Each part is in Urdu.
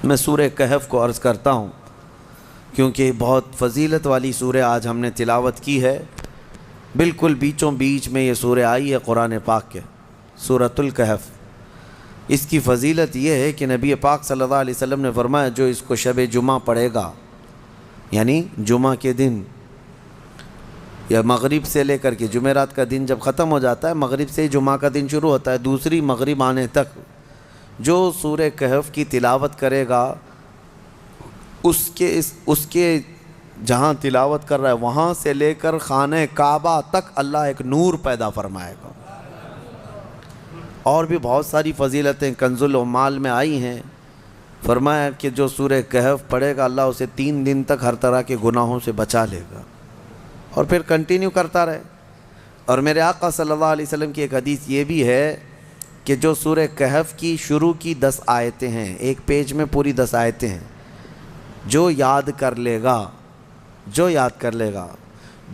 میں سورہ کہف کو عرض کرتا ہوں کیونکہ بہت فضیلت والی سورہ آج ہم نے تلاوت کی ہے۔ بالکل بیچوں بیچ میں یہ سورہ آئی ہے قرآن پاک کے، سورۃ الکہف۔ اس کی فضیلت یہ ہے کہ نبی پاک صلی اللہ علیہ وسلم نے فرمایا جو اس کو شب جمعہ پڑھے گا، یعنی جمعہ کے دن یا مغرب سے لے کر کے جمعرات کا دن جب ختم ہو جاتا ہے، مغرب سے جمعہ کا دن شروع ہوتا ہے، دوسری مغرب آنے تک جو سورہ کہف کی تلاوت کرے گا، اس کے جہاں تلاوت کر رہا ہے وہاں سے لے کر خانہ کعبہ تک اللہ ایک نور پیدا فرمائے گا۔ اور بھی بہت ساری فضیلتیں کنز العمال میں آئی ہیں۔ فرمایا کہ جو سورہ کہف پڑھے گا اللہ اسے 3 دن تک ہر طرح کے گناہوں سے بچا لے گا، اور پھر کنٹینیو کرتا رہے۔ اور میرے آقا صلی اللہ علیہ وسلم کی ایک حدیث یہ بھی ہے کہ جو سورہ کہف کی شروع کی 10 آیتیں ہیں، ایک پیج میں پوری 10 آیتیں ہیں، جو یاد کر لے گا،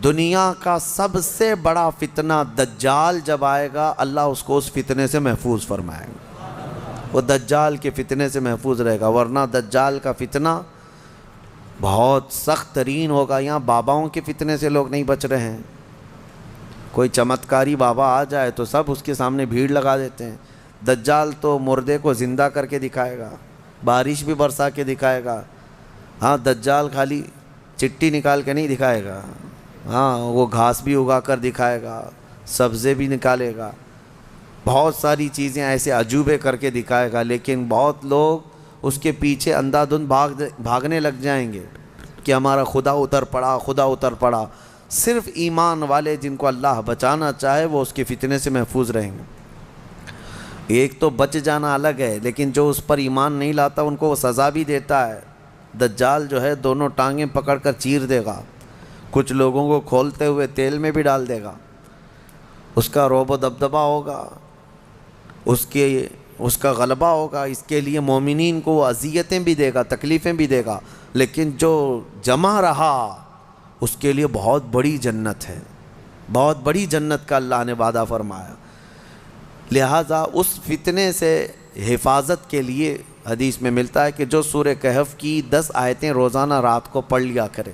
دنیا کا سب سے بڑا فتنہ دجال جب آئے گا اللہ اس کو اس فتنے سے محفوظ فرمائے گا، وہ دجال کے فتنے سے محفوظ رہے گا۔ ورنہ دجال کا فتنہ بہت سخت ترین ہوگا۔ یہاں باباؤں کے فتنے سے لوگ نہیں بچ رہے ہیں۔ کوئی چمتکاری بابا آ جائے تو سب اس کے سامنے بھیڑ لگا دیتے ہیں۔ دجال تو مردے کو زندہ کر کے دکھائے گا، بارش بھی برسا کے دکھائے گا۔ ہاں، دجال خالی چٹی نکال کے نہیں دکھائے گا، ہاں وہ گھاس بھی اگا کر دکھائے گا، سبزے بھی نکالے گا، بہت ساری چیزیں ایسے عجوبے کر کے دکھائے گا۔ لیکن بہت لوگ اس کے پیچھے اندھا دھند بھاگنے لگ جائیں گے کہ ہمارا خدا اتر پڑا۔ صرف ایمان والے جن کو اللہ بچانا چاہے وہ اس کے فتنے سے محفوظ رہیں گے۔ ایک تو بچ جانا الگ ہے، لیکن جو اس پر ایمان نہیں لاتا ان کو وہ سزا بھی دیتا ہے۔ دجال جو ہے دونوں ٹانگیں پکڑ کر چیر دے گا، کچھ لوگوں کو کھولتے ہوئے تیل میں بھی ڈال دے گا۔ اس کا رعب و دبدبہ ہوگا، اس کا غلبہ ہوگا۔ اس کے لیے مومنین کو وہ اذیتیں بھی دے گا، تکلیفیں بھی دے گا، لیکن جو جمع رہا اس کے لیے بہت بڑی جنت ہے، بہت بڑی جنت کا اللہ نے وعدہ فرمایا۔ لہٰذا اس فتنے سے حفاظت کے لیے حدیث میں ملتا ہے کہ جو سورہ کہف کی 10 آیتیں روزانہ رات کو پڑھ لیا کرے،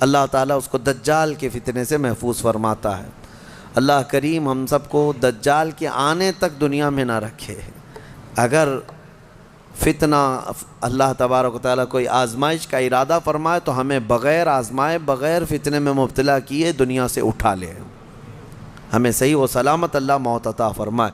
اللہ تعالیٰ اس کو دجال کے فتنے سے محفوظ فرماتا ہے۔ اللہ کریم ہم سب کو دجال کے آنے تک دنیا میں نہ رکھے۔ اگر فتنہ اللہ تبارک و تعالیٰ کوئی آزمائش کا ارادہ فرمائے تو ہمیں بغیر آزمائے، بغیر فتنے میں مبتلا کیے دنیا سے اٹھا لے، ہمیں صحیح و سلامت اللہ موت عطا فرمائے۔